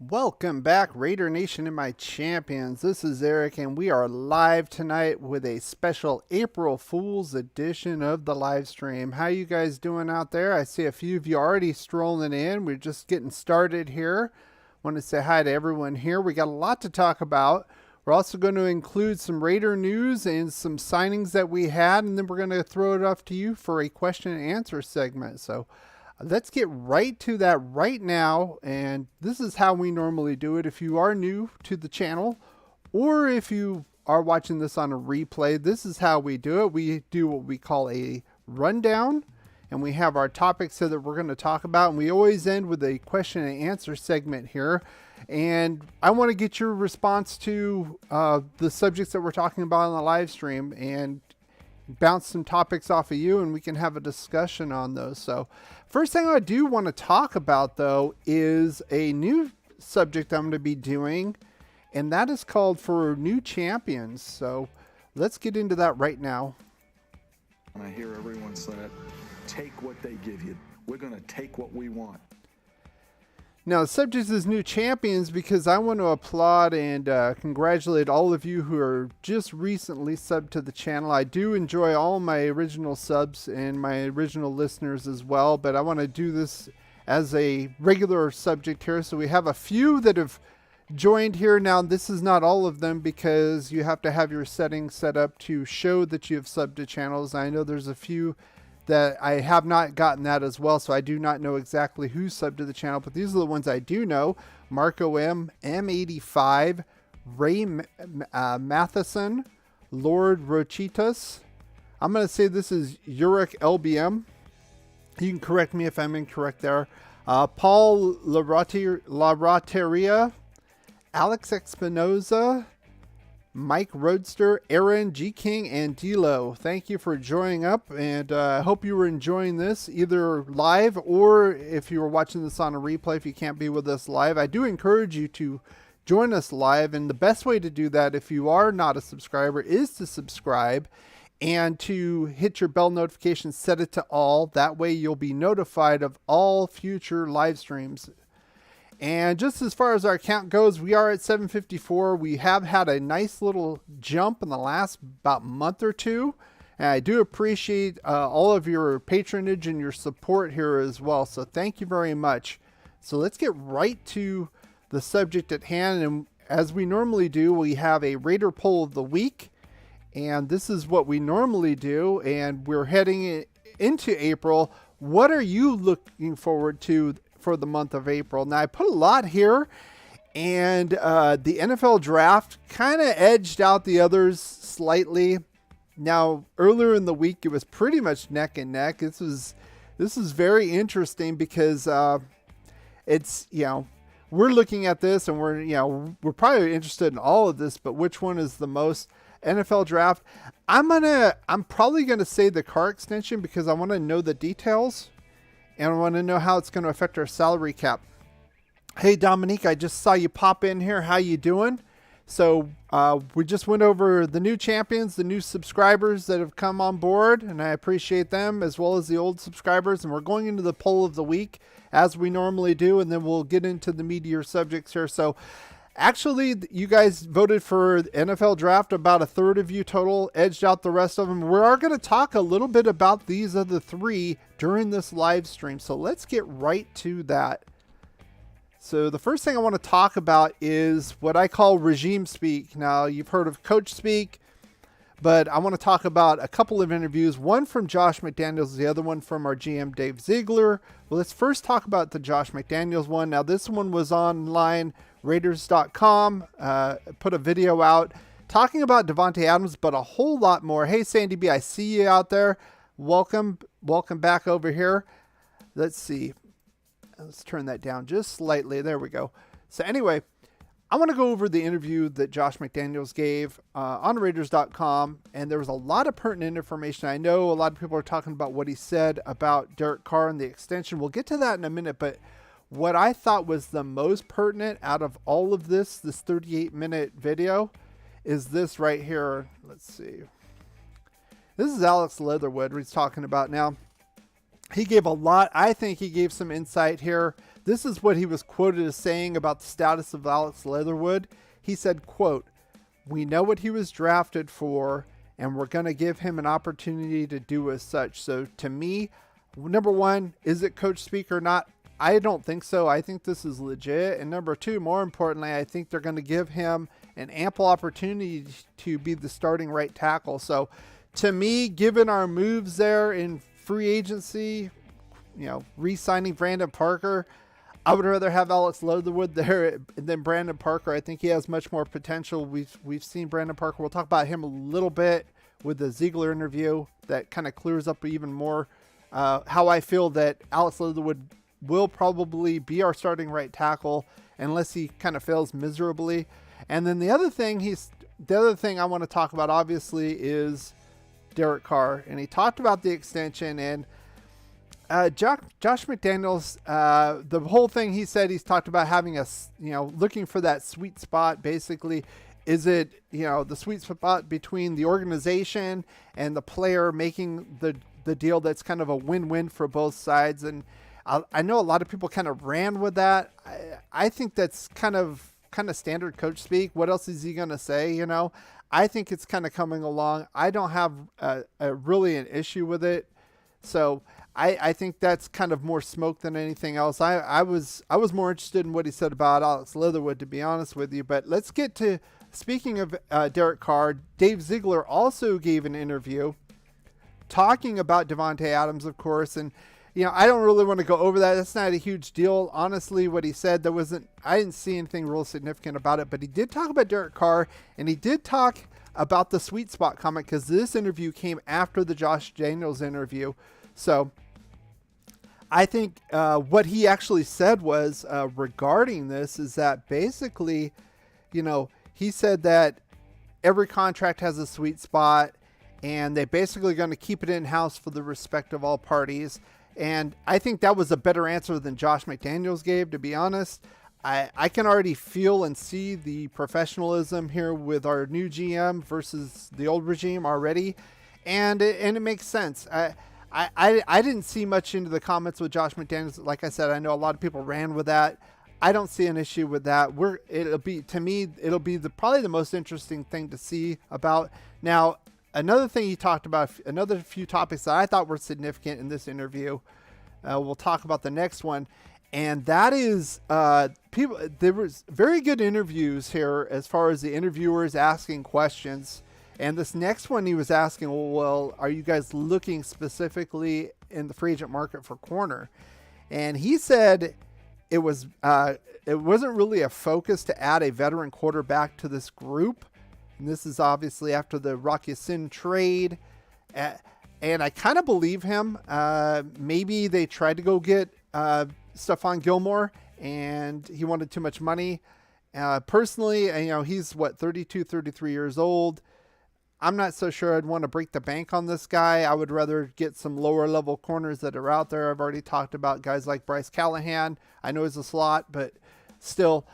Welcome back, Raider Nation and my champions. This is Eric, and we are live tonight with a special April Fool's edition of the live stream. How you guys doing out there? I see a few of you already strolling in. We're just getting started here. Want to say hi to everyone here. We got a lot to talk about. We're also going to include some Raider news and some signings that we had, and then we're going to throw it off to you for a question and answer segment. So let's get right to that right now, and this is how we normally do it. If you are new to the channel, or if you are watching this on a replay, this is how we do it. We do what we call a rundown, and we have our topics that we're going to talk about, and we always end with a question and answer segment here. And I want to get your response to the subjects that we're talking about on the live stream, and bounce some topics off of you, and we can have a discussion on those. So first thing I do want to talk about, though, is a new subject I'm going to be doing, and that is called for new champions. So let's get into that right now. I hear everyone say it, take what they give you. We're going to take what we want. Now, the subject is new champions because I want to applaud and congratulate all of you who are just recently subbed to the channel. I do enjoy all my original subs and my original listeners as well, but I want to do this as a regular subject here. So we have a few that have joined here. Now, this is not all of them because you have to have your settings set up to show that you have subbed to channels. I know there's a few that I have not gotten that as well, so I do not know exactly who subbed to the channel, but these are the ones I do know. Marco M, M85, Ray Matheson, Lord Rochitas. I'm going to say this is Uric LBM. You can correct me if I'm incorrect there. Paul Larateria, Alex Espinoza, Mike Roadster, Aaron, G King, and D-Lo. Thank you for joining up, and I hope you were enjoying this either live or if you were watching this on a replay. If you can't be with us live, I do encourage you to join us live, and the best way to do that if you are not a subscriber is to subscribe and to hit your bell notification, set it to all. That way you'll be notified of all future live streams. And just as far as our count goes, we are at 754. We have had a nice little jump in the last about month or two. And I do appreciate all of your patronage and your support here as well. So thank you very much. So let's get right to the subject at hand. And as we normally do, we have a Raider poll of the week. And this is what we normally do. And we're heading into April. What are you looking forward to for the month of April? Now, I put a lot here, and the NFL draft kind of edged out the others slightly. Now, earlier in the week, it was pretty much neck and neck. This is very interesting because it's, we're looking at this and we're probably interested in all of this, but which one is the most NFL draft? I'm probably gonna say the car extension because I want to know the details. And I want to know how it's going to affect our salary cap. Hey, Dominique, I just saw you pop in here. How you doing? So we just went over the new champions, the new subscribers that have come on board, and I appreciate them as well as the old subscribers. And we're going into the poll of the week as we normally do, and then we'll get into the meatier subjects here. So actually, you guys voted for the NFL draft. About a third of you total edged out the rest of them. We are going to talk a little bit about these other three during this live stream. So let's get right to that. So the first thing I want to talk about is what I call regime speak. Now, you've heard of coach speak, but I want to talk about a couple of interviews, one from Josh McDaniels, the other one from our GM, Dave Ziegler. Well, let's first talk about the Josh McDaniels one. Now, this one was online, Raiders.com, put a video out talking about Devontae Adams, but a whole lot more. Hey, Sandy B, I see you out there. Welcome back over here. Let's see. Let's turn that down just slightly. There we go. So anyway, I want to go over the interview that Josh McDaniels gave on Raiders.com, and there was a lot of pertinent information. I know a lot of people are talking about what he said about Derek Carr and the extension. We'll get to that in a minute, but what I thought was the most pertinent out of all of this 38-minute video, is this right here. Let's see. This is Alex Leatherwood he's talking about now. He gave a lot. I think he gave some insight here. This is what he was quoted as saying about the status of Alex Leatherwood. He said, quote, "We know what he was drafted for, and we're going to give him an opportunity to do as such." So to me, number one, is it coach speak or not? I don't think so. I think this is legit. And number two, more importantly, I think they're going to give him an ample opportunity to be the starting right tackle. So to me, given our moves there in free agency, re-signing Brandon Parker, I would rather have Alex Leatherwood there than Brandon Parker. I think he has much more potential. We've seen Brandon Parker. We'll talk about him a little bit with the Ziegler interview that kind of clears up even more how I feel that Alex Leatherwood will probably be our starting right tackle unless he kind of fails miserably. And then the other thing I want to talk about obviously is Derek Carr, and he talked about the extension and Josh McDaniels. The whole thing he said, he's talked about having looking for that sweet spot. Basically, is it the sweet spot between the organization and the player, making the deal that's kind of a win-win for both sides. And I know a lot of people kind of ran with that. I think that's kind of standard coach speak. What else is he going to say? I think it's kind of coming along. I don't have really an issue with it. So I think that's kind of more smoke than anything else. I was more interested in what he said about Alex Leatherwood, to be honest with you. But let's get to, speaking of Derek Carr, Dave Ziegler also gave an interview talking about Devontae Adams, of course. And I don't really want to go over that. That's not a huge deal. Honestly, what he said, I didn't see anything real significant about it, but he did talk about Derek Carr, and he did talk about the sweet spot comment, because this interview came after the Josh Daniels interview. So I think what he actually said was regarding this is that basically, he said that every contract has a sweet spot, and they basically going to keep it in-house for the respect of all parties. And I think that was a better answer than Josh McDaniels gave, to be honest. I can already feel and see the professionalism here with our new GM versus the old regime already. And it makes sense. I didn't see much into the comments with Josh McDaniels. Like I said, I know a lot of people ran with that. I don't see an issue with that. It'll be probably the most interesting thing to see about. Now, another thing he talked about, another few topics that I thought were significant in this interview. We'll talk about the next one, and that is there was very good interviews here as far as the interviewers asking questions. And this next one, he was asking, well, are you guys looking specifically in the free agent market for corner? And he said it wasn't really a focus to add a veteran quarterback to this group. And this is obviously after the Rock Ya-Sin trade. And I kind of believe him. Maybe they tried to go get Stephon Gilmore, and he wanted too much money. Personally, he's 32, 33 years old. I'm not so sure I'd want to break the bank on this guy. I would rather get some lower level corners that are out there. I've already talked about guys like Bryce Callahan. I know he's a slot, but still,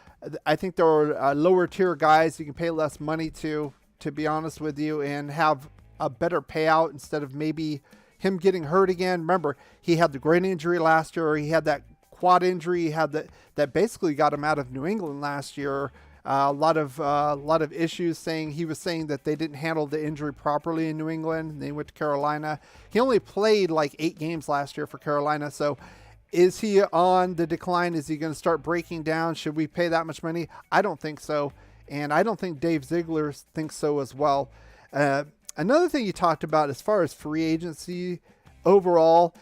I think there are lower tier guys you can pay less money to be honest with you, and have a better payout instead of maybe him getting hurt again. Remember, he had the groin injury last year. He had that quad injury. He had that basically got him out of New England last year. A lot of issues he was saying that they didn't handle the injury properly in New England. And they went to Carolina. He only played like 8 games last year for Carolina. So is he on the decline? Is he going to start breaking down? Should we pay that much money? I don't think so. And I don't think Dave Ziegler thinks so as well. Another thing you talked about as far as free agency overall,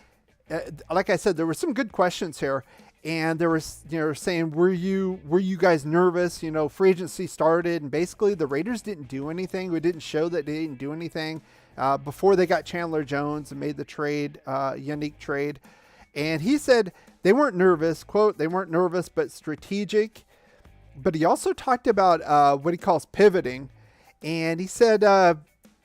like I said, there were some good questions here. And there was, saying, were you guys nervous? Free agency started, and basically the Raiders didn't do anything. We didn't show that they didn't do anything before they got Chandler Jones and made the trade, unique trade. And he said they weren't nervous. Quote, they weren't nervous, but strategic. But he also talked about what he calls pivoting. And he said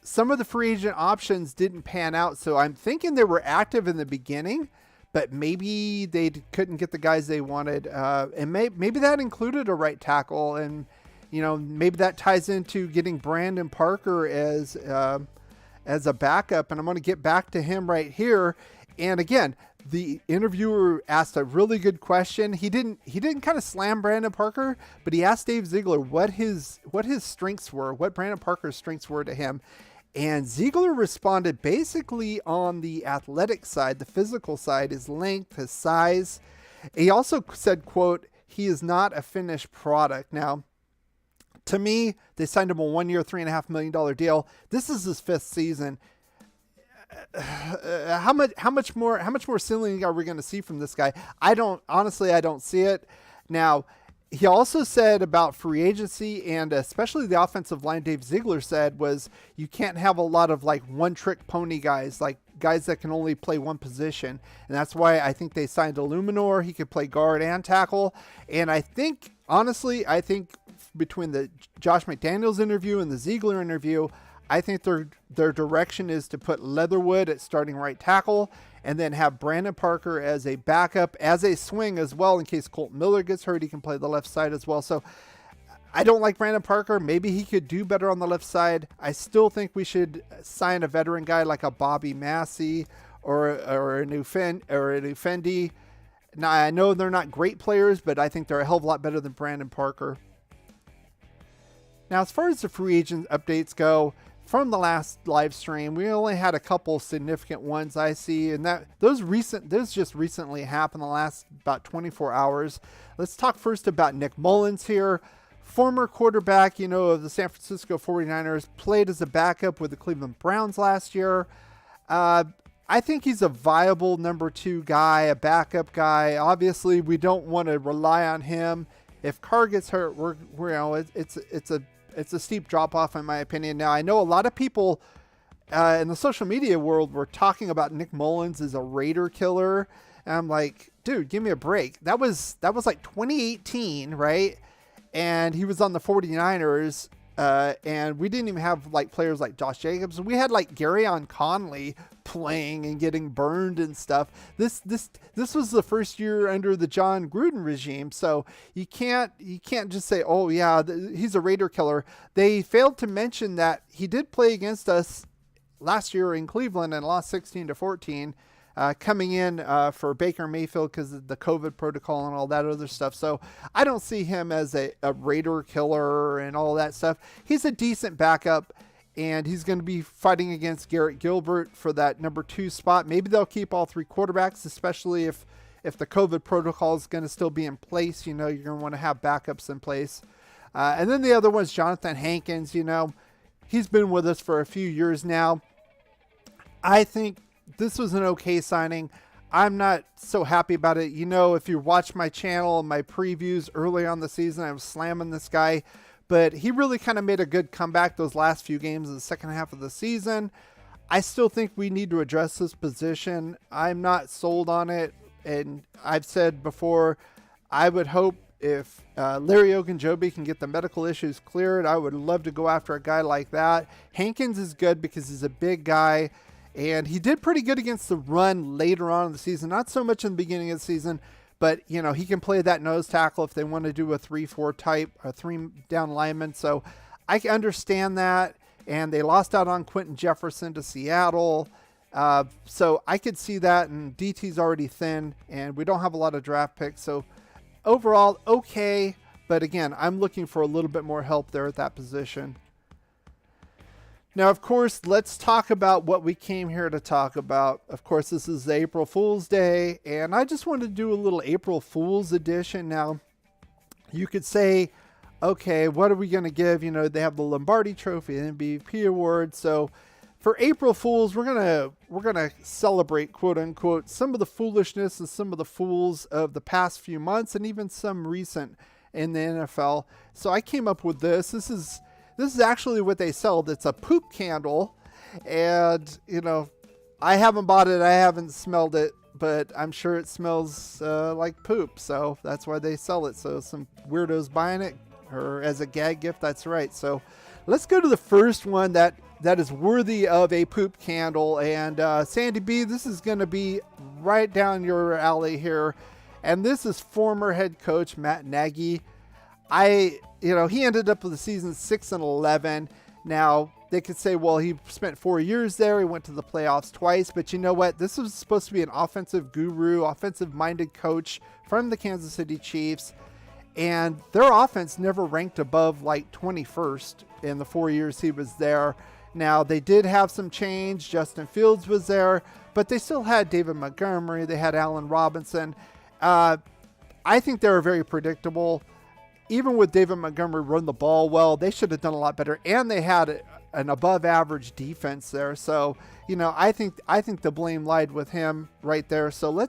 some of the free agent options didn't pan out. So I'm thinking they were active in the beginning, but maybe they couldn't get the guys they wanted. And maybe that included a right tackle. And, maybe that ties into getting Brandon Parker as a backup. And I'm going to get back to him right here. And again, the interviewer asked a really good question. He didn't kind of slam Brandon Parker, but he asked Dave Ziegler what his strengths were, what Brandon Parker's strengths were to him. And Ziegler responded basically on the athletic side, the physical side, his length, his size. He also said, quote, he is not a finished product. Now, to me, they signed him a 1 year, $3.5 million deal. This is his 5th season. How much more ceiling are we going to see from this guy? I don't see it. Now, he also said about free agency, and especially the offensive line, Dave Ziegler said, was you can't have a lot of like one-trick pony guys, like guys that can only play one position. And that's why I think they signed Illuminor. He could play guard and tackle. And I think between the Josh McDaniels interview and the Ziegler interview, I think their direction is to put Leatherwood at starting right tackle and then have Brandon Parker as a backup, as a swing as well. In case Colton Miller gets hurt, he can play the left side as well. So I don't like Brandon Parker. Maybe he could do better on the left side. I still think we should sign a veteran guy like a Bobby Massey or a new Fendi. Now, I know they're not great players, but I think they're a hell of a lot better than Brandon Parker. Now, as far as the free agent updates go, from the last live stream, we only had a couple significant ones I see, and those just recently happened the last about 24 hours. Let's talk first about Nick Mullins here. Former quarterback, of the San Francisco 49ers, played as a backup with the Cleveland Browns last year. I think he's a viable number 2 guy, a backup guy. Obviously, we don't want to rely on him. If Carr gets hurt, it's a steep drop off in my opinion. Now, I know a lot of people in the social media world were talking about Nick Mullins as a Raider killer. And I'm like, dude, give me a break. That was like 2018, right? And he was on the 49ers. And we didn't even have like players like Josh Jacobs. We had like Garyon Conley playing and getting burned and stuff. This was the first year under the John Gruden regime. So you can't just say, oh yeah, he's a Raider killer. They failed to mention that he did play against us last year in Cleveland and lost 16-14. Coming in for Baker Mayfield because of the COVID protocol and all that other stuff. So I don't see him as a Raider killer and all that stuff. He's a decent backup, and he's going to be fighting against Garrett Gilbert for that number 2 spot. Maybe they'll keep all 3 quarterbacks, especially if the COVID protocol is going to still be in place. You're going to want to have backups in place. And then the other one is Jonathan Hankins. He's been with us for a few years now. I think this was an okay signing. I'm not so happy about it. If you watch my channel and my previews early on the season, I was slamming this guy, but he really kind of made a good comeback those last few games of the second half of the season. I still think we need to address this position. I'm not sold on it. And I've said before, I would hope if Larry Ogunjobi can get the medical issues cleared, I would love to go after a guy like that. Hankins is good because he's a big guy. And he did pretty good against the run later on in the season. Not so much in the beginning of the season, but, he can play that nose tackle if they want to do a 3-4 type, a 3-down lineman. So I can understand that. And they lost out on Quentin Jefferson to Seattle. So I could see that. And DT's already thin, and we don't have a lot of draft picks. So overall, okay. But again, I'm looking for a little bit more help there at that position. Now, of course, let's talk about what we came here to talk about. Of course, this is April Fool's Day, and I just wanted to do a little April Fool's edition. Now, you could say, okay, what are we going to give? They have the Lombardi Trophy, the MVP award. So for April Fools, we're gonna celebrate, quote unquote, some of the foolishness and some of the fools of the past few months, and even some recent in the NFL. So I came up with this. This is actually what they sell. It's a poop candle, and I haven't bought it. I haven't smelled it, but I'm sure it smells like poop. So that's why they sell it. So some weirdos buying it, or as a gag gift. That's right. So let's go to the first one that is worthy of a poop candle. And Sandy B, this is going to be right down your alley here. And this is former head coach Matt Nagy. He ended up with the season 6-11. Now they could say, well, he spent 4 years there. He went to the playoffs twice. But you know what? This was supposed to be an offensive guru, offensive-minded coach from the Kansas City Chiefs. And their offense never ranked above like 21st in the 4 years he was there. Now, they did have some change. Justin Fields was there, but they still had David Montgomery. They had Allen Robinson. I think they were very predictable. Even with David Montgomery running the ball well, they should have done a lot better. And they had an above-average defense there. So, I think the blame lied with him right there. So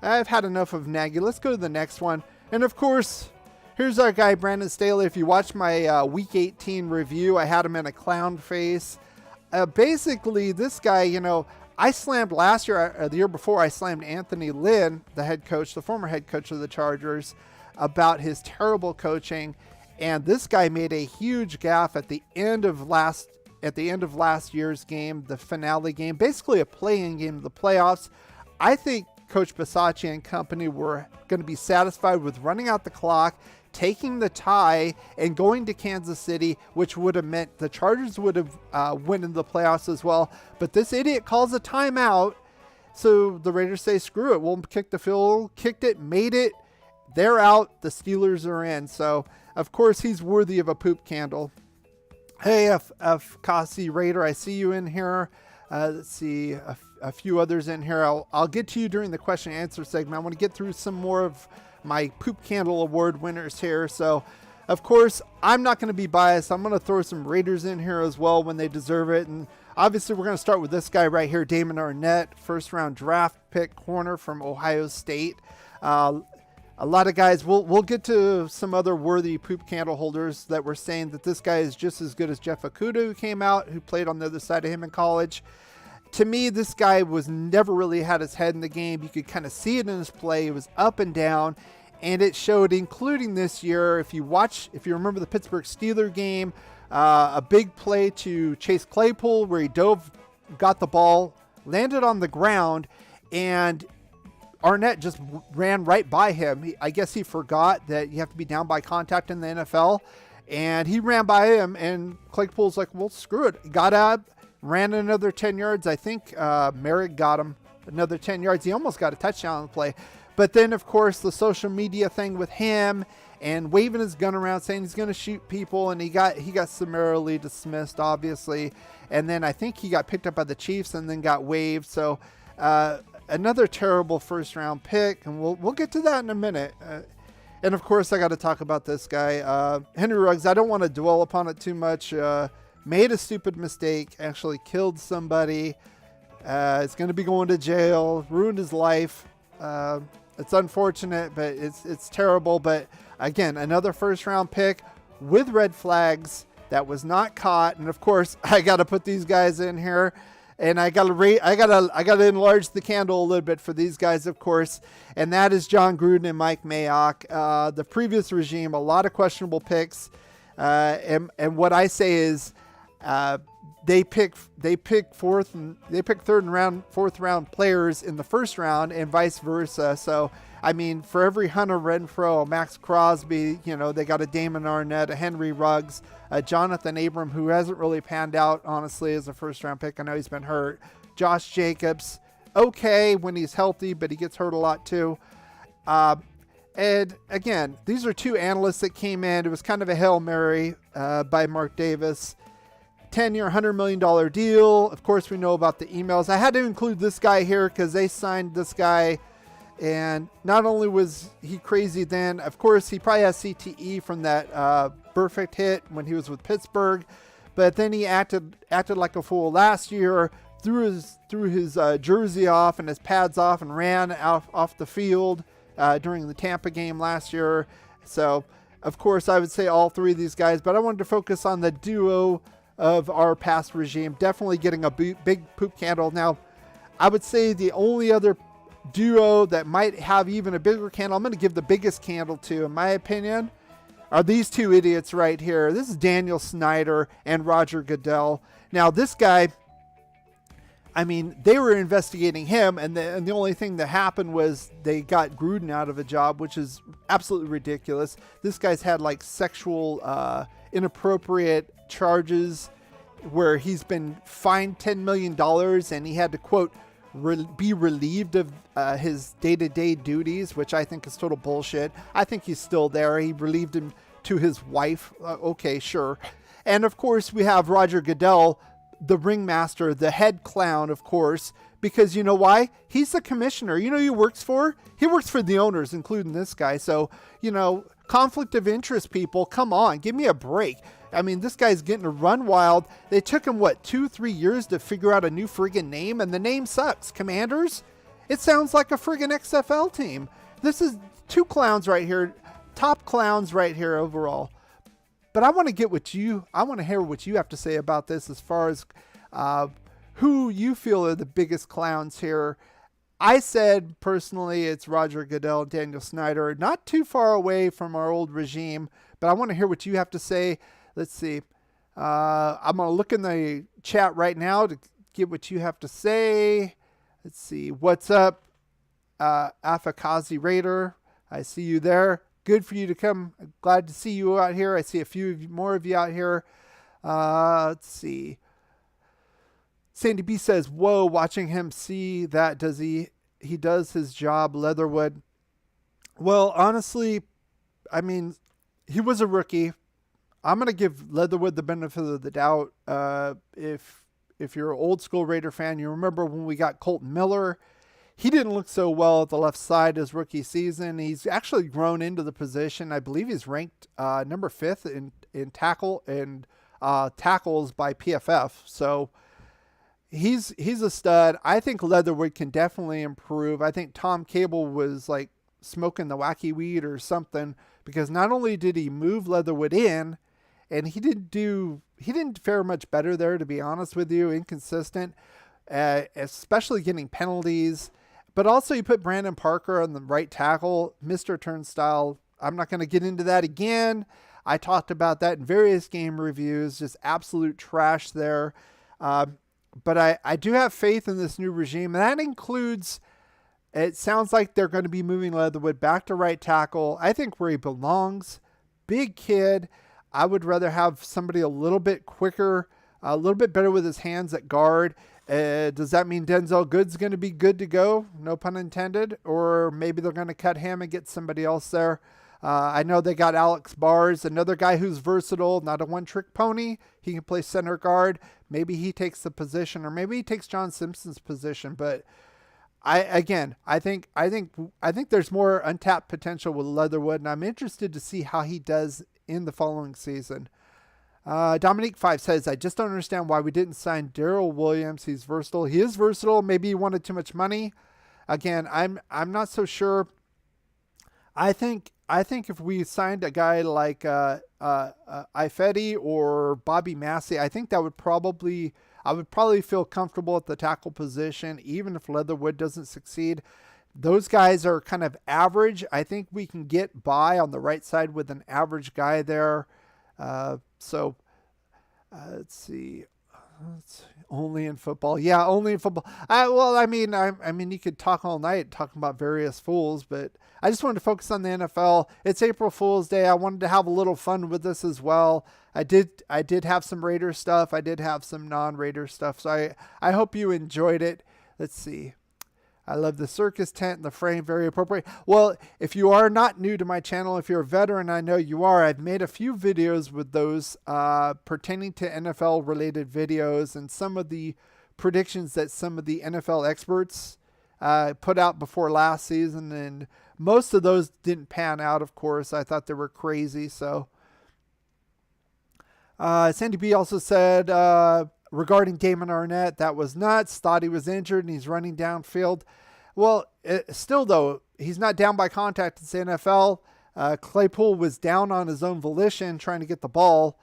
I've had enough of Nagy. Let's go to the next one. And of course, here's our guy, Brandon Staley. If you watch my Week 18 review, I had him in a clown face. Basically, this guy, I slammed last year, the year before, I slammed Anthony Lynn, the former head coach of the Chargers, about his terrible coaching. And this guy made a huge gaffe at the end of last year's game, the finale game, basically a play-in game of the playoffs. I think Coach Bisaccia and company were going to be satisfied with running out the clock, taking the tie, and going to Kansas City, which would have meant the Chargers would have went into the playoffs as well. But this idiot calls a timeout, so the Raiders say, screw it, we'll kick the field, kicked it, made it, they're out, the Steelers are in. So, of course, he's worthy of a poop candle. Hey, F. Kasi Raider, I see you in here. Let's see, a few others in here. I'll get to you during the question and answer segment. I want to get through some more of my Poop Candle Award winners here. So, of course, I'm not going to be biased. I'm going to throw some Raiders in here as well when they deserve it. And obviously, we're going to start with this guy right here, Damon Arnett, first-round draft pick corner from Ohio State. A lot of guys, we'll get to some other worthy poop candle holders that were saying that this guy is just as good as Jeff Okudah, who came out, who played on the other side of him in college. To me, this guy was never really had his head in the game. You could kind of see it in his play. It was up and down, and it showed, including this year. If you remember the Pittsburgh Steelers game, a big play to Chase Claypool where he got the ball, landed on the ground, and Arnett just ran right by him. I guess he forgot that you have to be down by contact in the NFL, and he ran by him, and Claypool's like, well, screw it. Got up, ran another 10 yards. I think Merrick got him another 10 yards. He almost got a touchdown on the play. But then, of course, the social media thing with him and waving his gun around saying he's going to shoot people, and he got summarily dismissed, obviously. And then I think he got picked up by the Chiefs and then got waived. So another terrible first-round pick, and we'll get to that in a minute. And, of course, I got to talk about this guy. Henry Ruggs, I don't want to dwell upon it too much. Made a stupid mistake, actually killed somebody. Is going to be going to jail, ruined his life. It's unfortunate, but it's terrible. But, again, another first-round pick with red flags that was not caught. And, of course, I got to put these guys in here. And I gotta enlarge the candle a little bit for these guys, of course, and that is John Gruden and Mike Mayock. The previous regime, a lot of questionable picks, and what I say is, they pick third and fourth round players in the first round, and vice versa. So, I mean, for every Hunter Renfrow, Max Crosby, they got a Damon Arnett, a Henry Ruggs, a Jonathan Abram, who hasn't really panned out, honestly, as a first-round pick. I know he's been hurt. Josh Jacobs, okay when he's healthy, but he gets hurt a lot too. And, again, these are two analysts that came in. It was kind of a Hail Mary by Mark Davis. 10-year, $100 million deal. Of course, we know about the emails. I had to include this guy here because they signed this guy. And not only was he crazy then, of course, he probably has CTE from that perfect hit when he was with Pittsburgh. but then he acted like a fool last year, threw his jersey off and his pads off and ran off the field during the Tampa game last year. So, of course, I would say all three of these guys, but I wanted to focus on the duo of our past regime, definitely getting a big poop candle. Now, I would say the only other duo that might have even a bigger candle, I'm going to give the biggest candle to, in my opinion, are these two idiots right here. This is Daniel Snyder and Roger Goodell. Now, this guy, I mean, they were investigating him, and the only thing that happened was they got Gruden out of a job, which is absolutely ridiculous. This guy's had like sexual inappropriate charges where he's been fined $10 million, and he had to, quote, be relieved of his day-to-day duties, which I think is total bullshit. I think he's still there. He relieved him to his wife. Okay, sure. And of course, we have Roger Goodell, the ringmaster, the head clown, of course, because you know why? He's the commissioner. You know who he works for? He works for the owners, including this guy. So, you know, conflict of interest, people, come on, give me a break. I mean, this guy's getting to run wild. They took him, 2-3 years to figure out a new friggin' name, and the name sucks. Commanders? It sounds like a friggin' XFL team. This is two clowns right here, top clowns right here overall. But I want to hear what you have to say about this as far as who you feel are the biggest clowns here. I said, personally, it's Roger Goodell and Daniel Snyder, not too far away from our old regime, but I want to hear what you have to say. Let's see. I'm going to look in the chat right now to get what you have to say. Let's see. What's up, Afakazi Raider? I see you there. Good for you to come. Glad to see you out here. I see a few more of you out here. Let's see. Sandy B says, whoa, watching him see that, he does his job, Leatherwood. Well, honestly, I mean, he was a rookie. I'm going to give Leatherwood the benefit of the doubt. If you're an old school Raider fan, you remember when we got Colton Miller. He didn't look so well at the left side his rookie season. He's actually grown into the position. I believe he's ranked number 5th in tackle and tackles by PFF. So he's a stud. I think Leatherwood can definitely improve. I think Tom Cable was like smoking the wacky weed or something, because not only did he move Leatherwood in, and he didn't fare much better there, to be honest with you, inconsistent, especially getting penalties. But also you put Brandon Parker on the right tackle, Mr. Turnstile. I'm not going to get into that again. I talked about that in various game reviews, just absolute trash there. But I do have faith in this new regime, and that includes, it sounds like they're going to be moving Leatherwood back to right tackle. I think where he belongs. Big kid. I would rather have somebody a little bit quicker, a little bit better with his hands at guard. Does that mean Denzel Good's going to be good to go? No pun intended. Or maybe they're going to cut him and get somebody else there. I know they got Alex Bars, another guy who's versatile, not a one-trick pony. He can play center guard. Maybe he takes the position, or maybe he takes John Simpson's position. But I think there's more untapped potential with Leatherwood, and I'm interested to see how he does in the following season. Dominique 5 says, I just don't understand why we didn't sign Darrell Williams. He's versatile. He is versatile. Maybe he wanted too much money. Again, I'm not so sure. I think if we signed a guy like Ifedi or Bobby Massey, I think I would probably feel comfortable at the tackle position, even if Leatherwood doesn't succeed. Those guys are kind of average. I think we can get by on the right side with an average guy there. Let's see. Only in football. Yeah, only in football. I mean, you could talk all night talking about various fools, but I just wanted to focus on the NFL. It's April Fool's Day. I wanted to have a little fun with this as well. I did have some Raider stuff. I did have some non-Raider stuff. So I hope you enjoyed it. Let's see. I love the circus tent and the frame, very appropriate. Well, if you are not new to my channel, if you're a veteran, I know you are, I've made a few videos with those pertaining to NFL related videos and some of the predictions that some of the NFL experts put out before last season. And most of those didn't pan out, of course. I thought they were crazy. So Sandy B also said regarding Damon Arnett, that was nuts. Thought he was injured and he's running downfield. Well, still, though, he's not down by contact. It's the NFL. Claypool was down on his own volition trying to get the ball,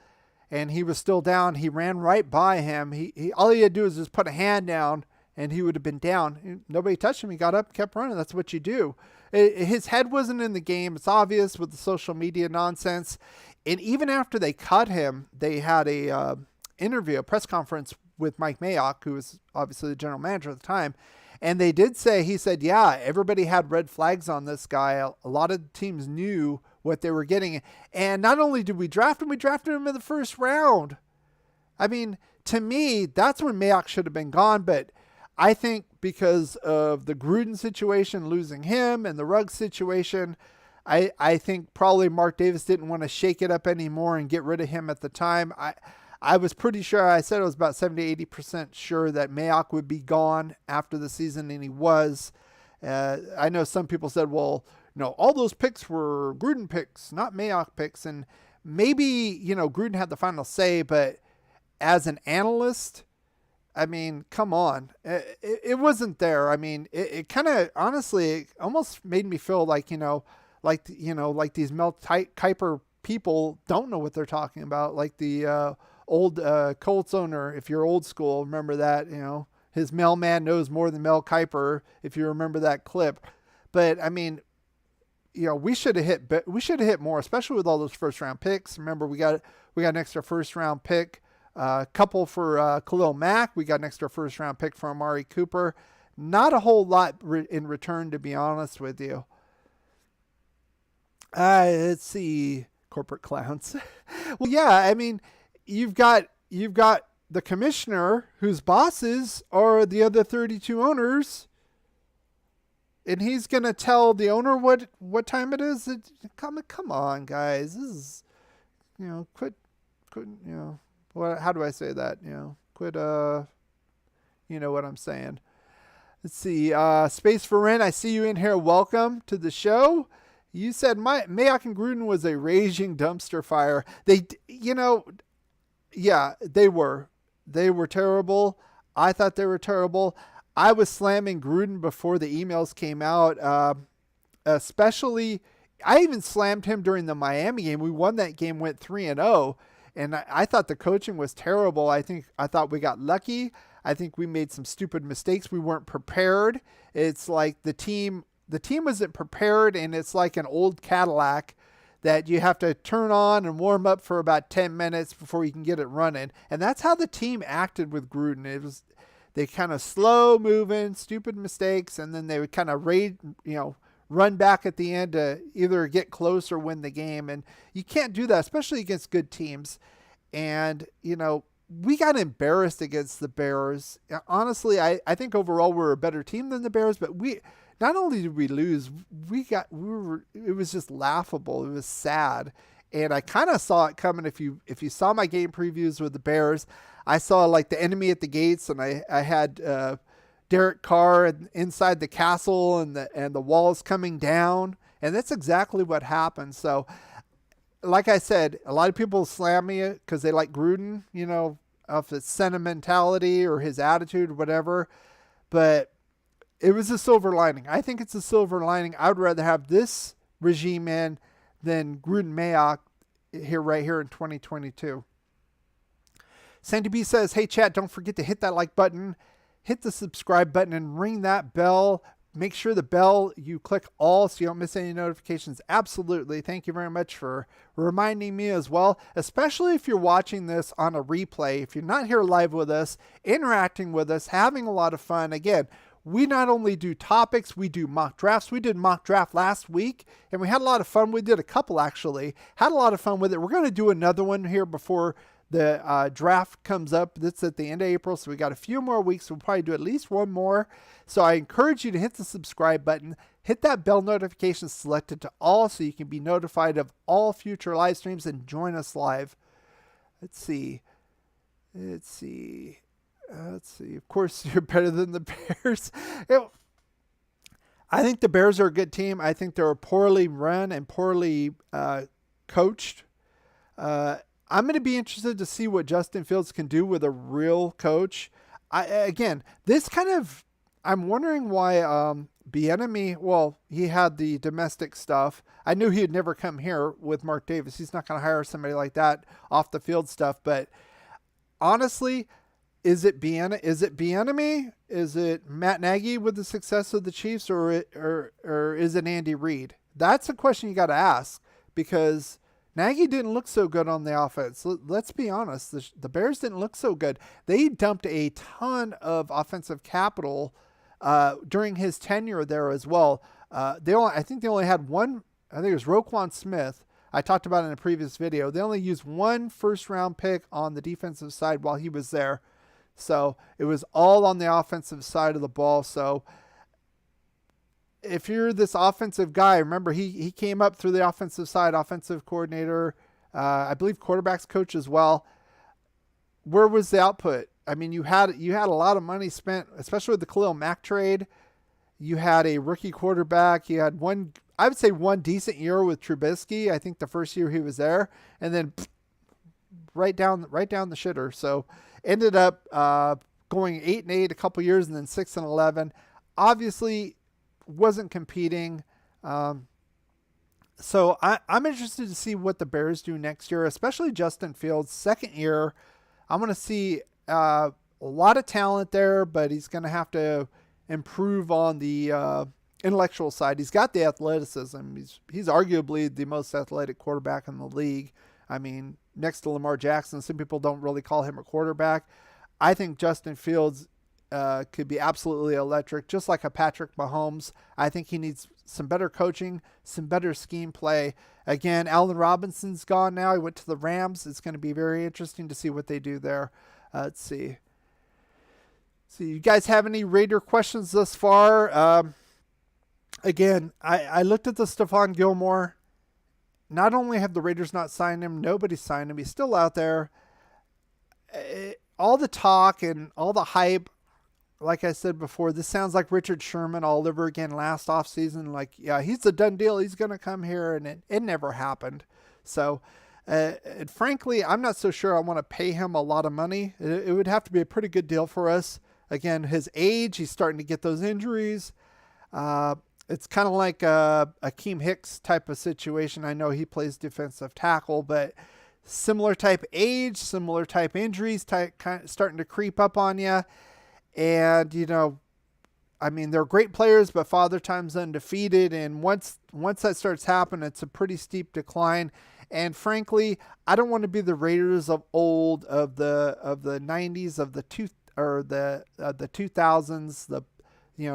and he was still down. He ran right by him. He all he had to do was just put a hand down, and he would have been down. Nobody touched him. He got up, kept running. That's what you do. His head wasn't in the game. It's obvious with the social media nonsense. And even after they cut him, they had a interview, a press conference with Mike Mayock, who was obviously the general manager at the time. And they did say, he said, yeah, everybody had red flags on this guy. A lot of teams knew what they were getting. And not only did we draft him, we drafted him in the first round. I mean, to me, that's when Mayock should have been gone. But I think because of the Gruden situation, losing him, and the Ruggs situation, I think probably Mark Davis didn't want to shake it up anymore and get rid of him at the time. I was pretty sure, I said I was about 70 to 80% sure that Mayock would be gone after the season, and he was. I know some people said, well, all those picks were Gruden picks, not Mayock picks. And maybe, Gruden had the final say, but as an analyst, I mean, come on. It wasn't there. I mean, it kind of, honestly, it almost made me feel like, like these Mel Kiper people don't know what they're talking about. Like the old Colts owner, if you're old school, remember that, his mailman knows more than Mel Kiper, if you remember that clip. But I mean, we should have hit more, especially with all those first round picks. Remember, we got an extra first round pick, a couple for Khalil Mack. We got an extra first round pick for Amari Cooper. Not a whole lot in return, to be honest with you. Let's see, corporate clowns. Well, yeah, I mean, you've got the commissioner whose bosses are the other 32 owners, and he's gonna tell the owner what time it is. Come on, guys, this is quit. How do I say that? Quit. You know what I'm saying. Let's see. Space for Rent, I see you in here. Welcome to the show. You said Mayock and Gruden was a raging dumpster fire. Yeah, they were. They were terrible. I thought they were terrible. I was slamming Gruden before the emails came out. Especially, I even slammed him during the Miami game. We won that game, went 3-0, and I thought the coaching was terrible. I thought we got lucky. I think we made some stupid mistakes. We weren't prepared. It's like the team wasn't prepared, and it's like an old Cadillac that you have to turn on and warm up for about 10 minutes before you can get it running. And that's how the team acted with Gruden. They kind of slow moving, stupid mistakes, and then they would kind of run back at the end to either get close or win the game. And you can't do that, especially against good teams. And, we got embarrassed against the Bears. Honestly, I think overall we're a better team than the Bears, but not only did we lose, it was just laughable. It was sad. And I kind of saw it coming. If you saw my game previews with the Bears, I saw like the enemy at the gates, and I had Derek Carr inside the castle and the walls coming down. And that's exactly what happened. So like I said, a lot of people slam me because they like Gruden, of his sentimentality or his attitude or whatever. But it was a silver lining. I think it's a silver lining. I would rather have this regime in than Gruden Mayock right here in 2022. Sandy B says, hey, chat, don't forget to hit that like button, hit the subscribe button, and ring that bell. Make sure the bell, you click all so you don't miss any notifications. Absolutely. Thank you very much for reminding me as well, especially if you're watching this on a replay. If you're not here live with us, interacting with us, having a lot of fun. Again, we not only do topics, we do mock drafts. We did mock draft last week, and we had a lot of fun. We did a couple, actually. Had a lot of fun with it. We're going to do another one here before the draft comes up. That's at the end of April, so we got a few more weeks. We'll probably do at least one more. So I encourage you to hit the subscribe button, hit that bell notification selected to all so you can be notified of all future live streams and join us live. Let's see. Of course, you're better than the Bears. I think the Bears are a good team. I think they're poorly run and poorly coached. I'm going to be interested to see what Justin Fields can do with a real coach. Again, this kind of, I'm wondering why Bieniemy, well, he had the domestic stuff. I knew he'd never come here with Mark Davis. He's not going to hire somebody like that off the field stuff. But honestly, is it Bieniemy? Is it Matt Nagy with the success of the Chiefs, or is it Andy Reid? That's a question you got to ask, because Nagy didn't look so good on the offense. Let's be honest. The Bears didn't look so good. They dumped a ton of offensive capital during his tenure there as well. I think they only had one. I think it was Roquan Smith. I talked about it in a previous video. They only used one first-round pick on the defensive side while he was there. So it was all on the offensive side of the ball. So if you're this offensive guy, remember he came up through the offensive side, offensive coordinator, I believe quarterbacks coach as well. Where was the output? I mean, you had a lot of money spent, especially with the Khalil Mack trade. You had a rookie quarterback. You had one decent year with Trubisky. I think the first year he was there, and then right down the shitter. So ended up going 8-8 a couple years, and then 6-11. Obviously, wasn't competing. So I'm interested to see what the Bears do next year, especially Justin Fields' second year. I'm going to see a lot of talent there, but he's going to have to improve on the intellectual side. He's got the athleticism. He's arguably the most athletic quarterback in the league. I mean, next to Lamar Jackson, some people don't really call him a quarterback. I think Justin Fields could be absolutely electric, just like a Patrick Mahomes. I think he needs some better coaching, some better scheme play. Again, Allen Robinson's gone now. He went to the Rams. It's going to be very interesting to see what they do there. Let's see. So you guys have any Raider questions thus far? Again, I looked at the Stephon Gilmore. Not only have the Raiders not signed him, nobody signed him. He's still out there. All the talk and all the hype, like I said before, this sounds like Richard Sherman all over again last offseason. Like, yeah, he's a done deal. He's going to come here, and it never happened. So, and frankly, I'm not so sure I want to pay him a lot of money. It would have to be a pretty good deal for us. Again, his age, he's starting to get those injuries. It's kind of like a Akeem Hicks type of situation. I know he plays defensive tackle, but similar type age, similar type injuries, kind of starting to creep up on you. And, you know, I mean, they're great players, but Father Time's undefeated. And once that starts happening, it's a pretty steep decline. And frankly, I don't want to be the Raiders of old, of the 90s, of the 2000s,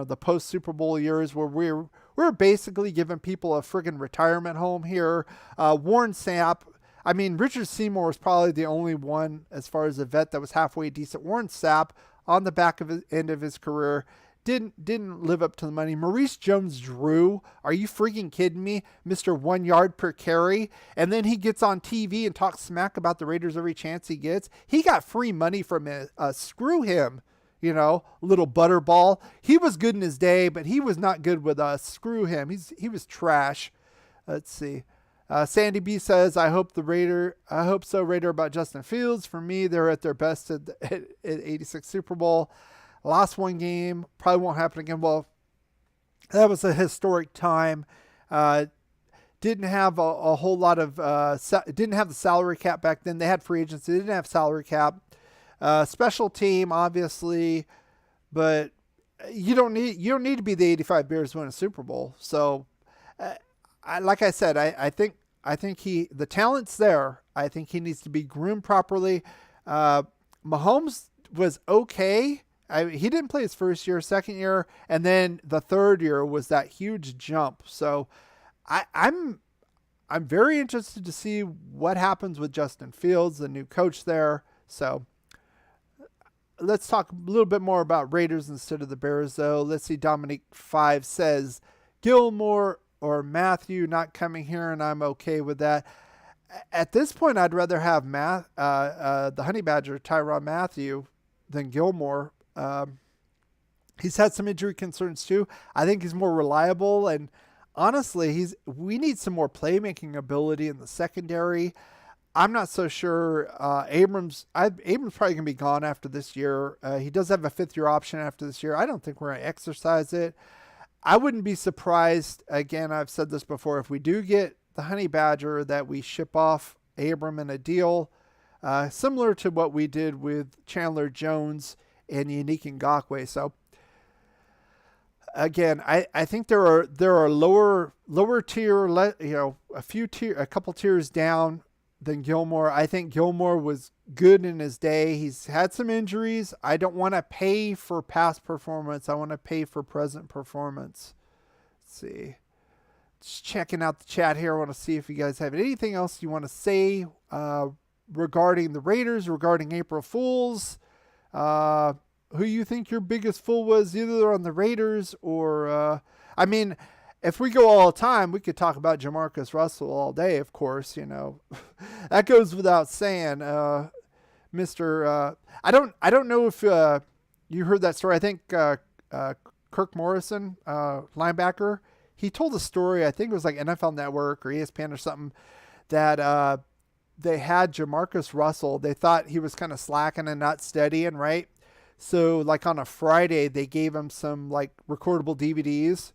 the post Super Bowl years, where we're basically giving people a friggin' retirement home here. Warren Sapp. I mean, Richard Seymour was probably the only one as far as a vet that was halfway decent. Warren Sapp, on the back of end of his career, didn't live up to the money. Maurice Jones-Drew, are you freaking kidding me? Mr. 1 yard per carry. And then he gets on TV and talks smack about the Raiders every chance he gets. He got free money from it. Screw him, little butterball. He was good in his day, but he was not good with us. Screw him. He was trash. Let's see. Sandy B says, I hope so, Raider, about Justin Fields. For me, they're at their best at 86 Super Bowl. Lost one game. Probably won't happen again. Well, that was a historic time. Didn't have a whole lot of, didn't have the salary cap back then. They had free agency. They didn't have salary cap. Special team, obviously, but you don't need to be the 85 Bears to win a Super Bowl. So, like I said, I think the talent's there. I think he needs to be groomed properly. Mahomes was okay. He didn't play his first year, second year, and then the third year was that huge jump. So I'm very interested to see what happens with Justin Fields, the new coach there. So let's talk a little bit more about Raiders instead of the Bears, though. Let's see. Dominic 5 says Gilmore or Matthew not coming here, and I'm okay with that. At this point, I'd rather have the Honey Badger, Tyrann Mathieu, than Gilmore. He's had some injury concerns too. I think he's more reliable, and honestly, we need some more playmaking ability in the secondary. I'm not so sure. Abrams probably going to be gone after this year. He does have a 5th-year option after this year. I don't think we're going to exercise it. I wouldn't be surprised, again, I've said this before, if we do get the Honey Badger, that we ship off Abram in a deal, similar to what we did with Chandler Jones and Unique Ngakoue. So, again, I think there are lower tier, a couple tiers down than Gilmore. I think Gilmore was good in his day. He's had some injuries. I don't want to pay for past performance. I want to pay for present performance. Let's see. Just checking out the chat here. I want to see if you guys have anything else you want to say regarding the Raiders, regarding April Fools. Who you think your biggest fool was, either on the Raiders or, if we go all the time, we could talk about Jamarcus Russell all day, of course, that goes without saying. I don't know if you heard that story. I think Kirk Morrison, linebacker, he told a story, I think it was like NFL Network or ESPN or something, that they had Jamarcus Russell. They thought he was kind of slacking and not studying, right? So like on a Friday, they gave him some like recordable DVDs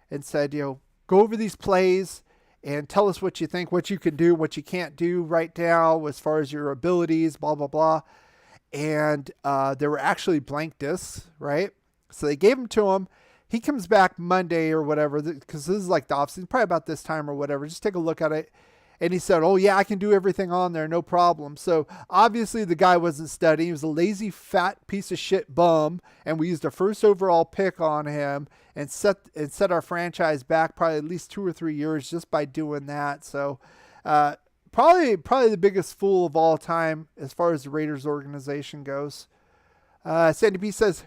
and said, go over these plays and tell us what you think, what you can do, what you can't do right now as far as your abilities, blah, blah, blah. And there were actually blank discs, right? So they gave them to him. He comes back Monday or whatever, because this is like the offseason, probably about this time or whatever. Just take a look at it. And he said, oh, yeah, I can do everything on there, no problem. So obviously the guy wasn't studying. He was a lazy, fat piece of shit bum. And we used a first overall pick on him and set our franchise back probably at least 2 or 3 years just by doing that. So probably the biggest fool of all time as far as the Raiders organization goes. Sandy B says,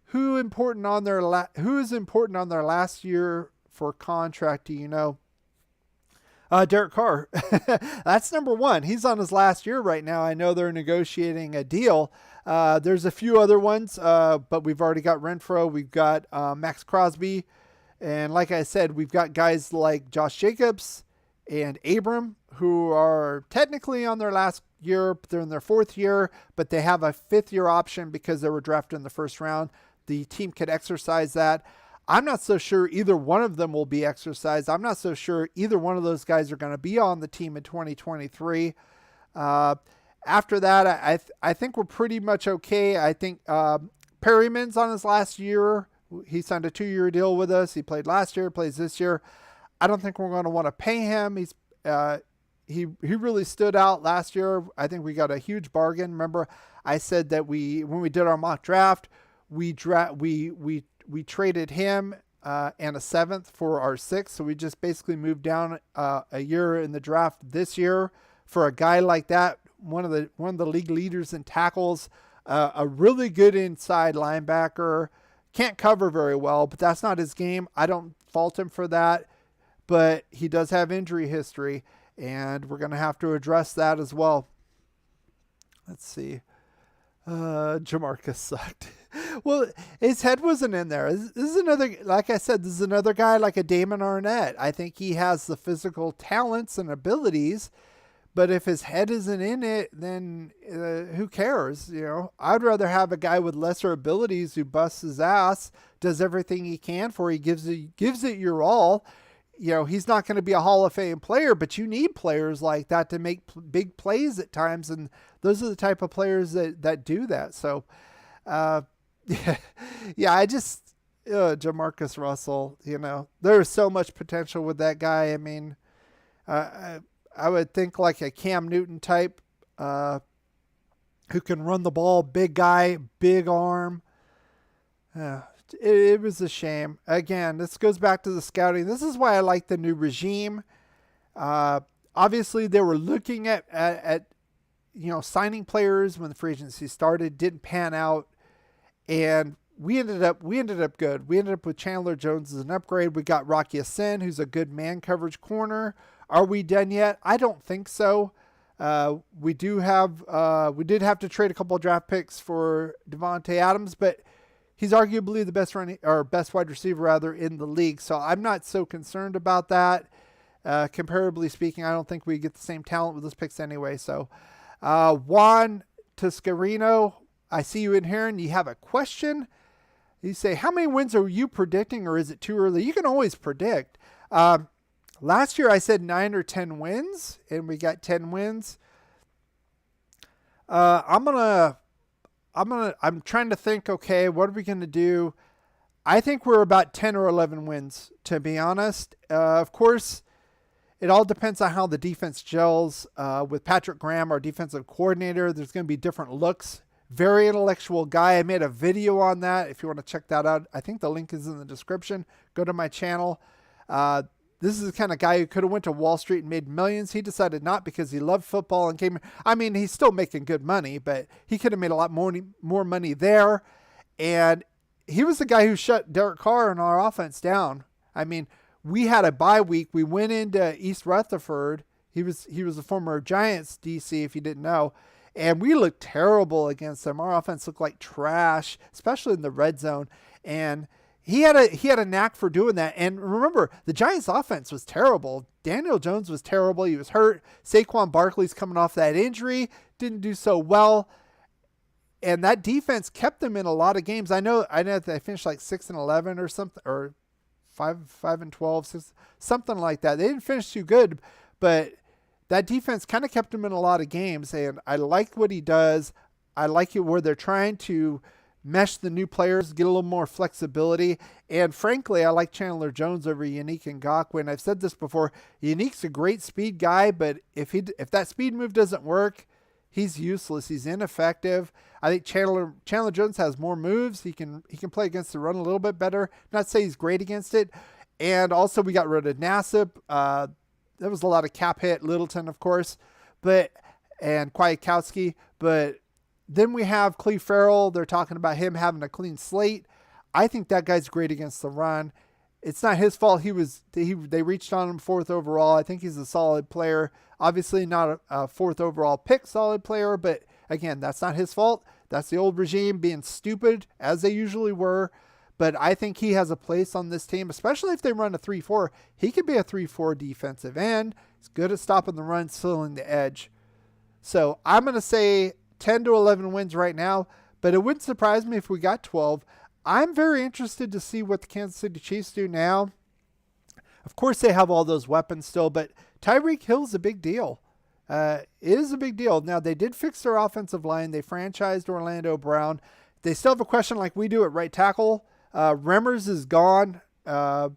who is important on their last year for contract, do you know? Derek Carr. That's number one. He's on his last year right now. I know they're negotiating a deal. There's a few other ones, but we've already got Renfro. We've got Max Crosby. And like I said, we've got guys like Josh Jacobs and Abram, who are technically on their last year. They're in their 4th year, but they have a 5th-year option because they were drafted in the 1st round. The team could exercise that. I'm not so sure either one of them will be exercised. I'm not so sure either one of those guys are going to be on the team in 2023. After that, I think we're pretty much okay. I think Perryman's on his last year. He signed a 2-year deal with us. He played last year, plays this year. I don't think we're going to want to pay him. He really stood out last year. I think we got a huge bargain. Remember, I said that when we did our mock draft, we traded him and a 7th for our 6th. So we just basically moved down a year in the draft this year for a guy like that. One of the league leaders in tackles, a really good inside linebacker. Can't cover very well, but that's not his game. I don't fault him for that, but he does have injury history, and we're going to have to address that as well. Let's see. Jamarcus sucked. Well, his head wasn't in there. This is another, like I said, this is another guy like a Damon Arnett. I think he has the physical talents and abilities, but if his head isn't in it, then who cares? I'd rather have a guy with lesser abilities who busts his ass, does everything he can for you, gives it your all. He's not going to be a Hall of Fame player, but you need players like that to make big plays at times, and those are the type of players that do that. So, I just Jamarcus Russell. There's so much potential with that guy. I mean, I would think like a Cam Newton type, who can run the ball, big guy, big arm. It was a shame. Again, this goes back to the scouting. This is why I like the new regime. Obviously, they were looking at signing players when the free agency started, didn't pan out, and we ended up good. We ended up with Chandler Jones as an upgrade. We got Rocky Sin, who's a good man coverage corner. Are we done yet? I don't think so. We did have to trade a couple of draft picks for Devontae Adams, but he's arguably the best wide receiver in the league. So I'm not so concerned about that. Comparably speaking, I don't think we get the same talent with those picks anyway. So, Juan Toscarino, I see you in here and you have a question. You say, how many wins are you predicting, or is it too early? You can always predict. Last year I said 9 or 10 wins, and we got 10 wins. I'm trying to think, okay, what are we going to do? I think we're about 10 or 11 wins, to be honest. Of course, it all depends on how the defense gels. With Patrick Graham, our defensive coordinator, there's going to be different looks. Very intellectual guy. I made a video on that. If you want to check that out, I think the link is in the description. Go to my channel. This is the kind of guy who could have went to Wall Street and made millions. He decided not because he loved football and came. I mean, he's still making good money, but he could have made a lot more money there. And he was the guy who shut Derek Carr and our offense down. I mean, we had a bye week. We went into East Rutherford. He was a former Giants DC, if you didn't know. And we looked terrible against them. Our offense looked like trash, especially in the red zone. And he had a knack for doing that. And remember, the Giants offense was terrible. Daniel Jones was terrible. He was hurt. Saquon Barkley's coming off that injury. Didn't do so well. And that defense kept them in a lot of games. I know they finished like 6-11 or something, or 5-12, something like that. They didn't finish too good, but that defense kind of kept him in a lot of games, and I like what he does. I like it where they're trying to mesh the new players, get a little more flexibility, and frankly, I like Chandler Jones over Yannick Ngakoue. And I've said this before, Yannick's a great speed guy, but if that speed move doesn't work, he's useless. He's ineffective. I think Chandler Jones has more moves. He can play against the run a little bit better. Not to say he's great against it. And also, we got rid of Nassib. There was a lot of cap hit, Littleton, of course, and Kwiatkowski. But then we have Cleve Farrell. They're talking about him having a clean slate. I think that guy's great against the run. It's not his fault. They reached on him 4th overall. I think he's a solid player. Obviously not a 4th overall pick solid player, but again, that's not his fault. That's the old regime being stupid, as they usually were. But I think he has a place on this team, especially if they run a 3-4. He could be a 3-4 defensive end. He's good at stopping the run, sealing the edge. So I'm going to say 10 to 11 wins right now, but it wouldn't surprise me if we got 12. I'm very interested to see what the Kansas City Chiefs do now. Of course, they have all those weapons still, but Tyreek Hill's a big deal. It is a big deal. Now, they did fix their offensive line. They franchised Orlando Brown. They still have a question like we do at right tackle. Remmers is gone, and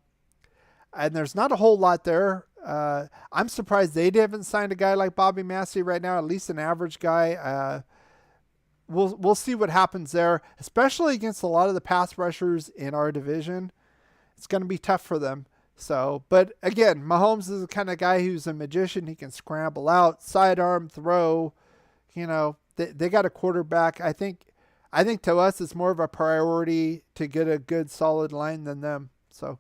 there's not a whole lot there. I'm surprised they haven't signed a guy like Bobby Massey right now, at least an average guy. We'll see what happens there, especially against a lot of the pass rushers in our division. It's going to be tough for them. So, but again, Mahomes is the kind of guy who's a magician. He can scramble out, sidearm, throw. You know, they got a quarterback. I think to us it's more of a priority to get a good solid line than them. So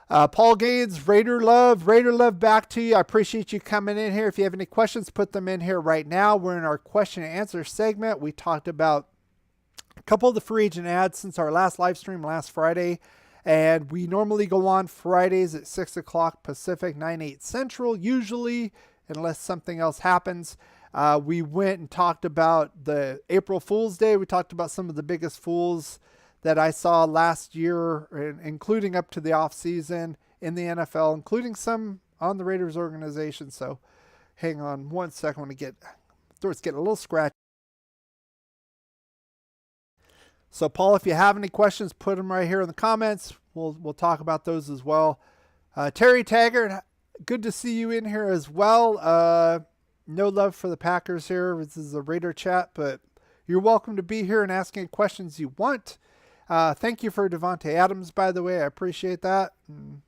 Paul Gaines, Raider Love back to you. I appreciate you coming in here. If you have any questions, put them in here right now. We're in our question and answer segment. We talked about a couple of the free agent ads since our last live stream last Friday. And we normally go on Fridays at 6 o'clock Pacific, 9/8 Central, usually, unless something else happens. We went and talked about the April Fool's Day. We talked about some of the biggest fools that I saw last year, including up to the off season in the NFL, including some on the Raiders organization. So hang on one second. I want to throat's getting a little scratchy. So Paul, if you have any questions, put them right here in the comments. We'll talk about those as well. Terry Taggart, good to see you in here as well. No love for the Packers here. This is a Raider chat, but you're welcome to be here and ask any questions you want. Thank you for Devontae Adams, by the way. I appreciate that. And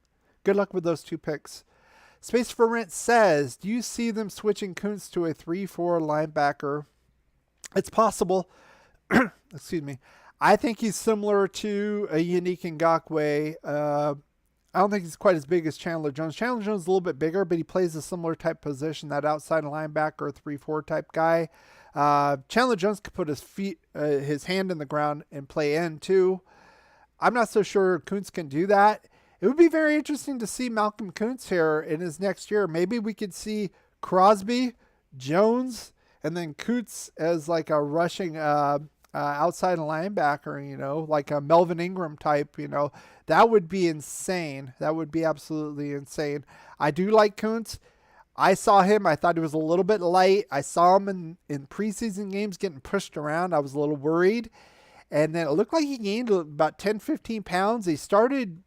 good luck with those 2 picks. Space for Rent says, do you see them switching Kuntz to a 3-4 linebacker? It's possible. Excuse me. I think he's similar to a Yannick Ngakoue. I don't think he's quite as big as Chandler Jones. Chandler Jones is a little bit bigger, but he plays a similar type position, that outside linebacker, 3-4 type guy. Chandler Jones could put his hand in the ground and play end too. I'm not so sure Kuntz can do that. it would be very interesting to see Malcolm Kuntz here in his next year. Maybe we could see Crosby, Jones, and then Kuntz as like a rushing outside linebacker, like a Melvin Ingram type, that would be insane. That would be absolutely insane. I do like Kuntz. I saw him. I thought he was a little bit light. I saw him in preseason games getting pushed around. I was a little worried. And then it looked like he gained about 10, 15 pounds. He started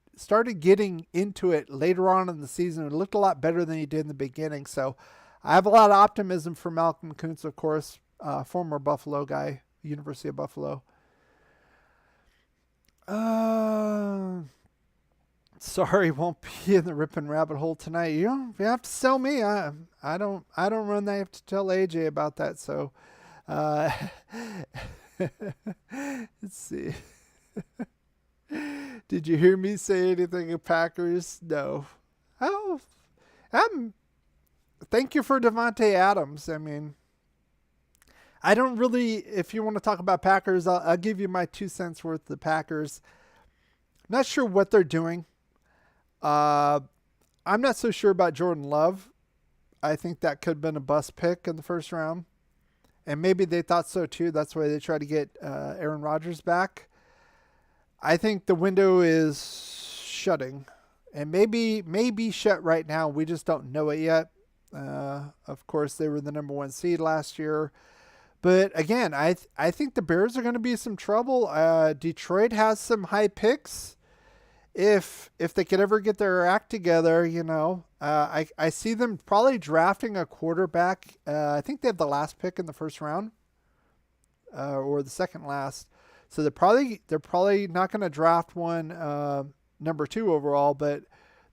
getting into it later on in the season. It looked a lot better than he did in the beginning. So I have a lot of optimism for Malcolm Kuntz, of course, former Buffalo guy, University of Buffalo. Sorry, won't be in the ripping rabbit hole tonight. You have to sell me. I don't run that. I have to tell AJ about that. So, let's see. Did you hear me say anything of Packers? No. Oh, thank you for Devontae Adams. I mean, I don't really, if you want to talk about Packers, I'll give you my 2 cents worth of the Packers. Not sure what they're doing. I'm not so sure about Jordan Love. I think that could have been a bust pick in the first round. And maybe they thought so too. That's why they tried to get Aaron Rodgers back. I think the window is shutting. And maybe shut right now. We just don't know it yet. Of course, they were the number 1 seed last year. But again, I think the Bears are going to be some trouble. Detroit has some high picks. If they could ever get their act together, I see them probably drafting a quarterback. I think they have the last pick in the first round, or the second last. So they're probably not going to draft one number 2 overall, but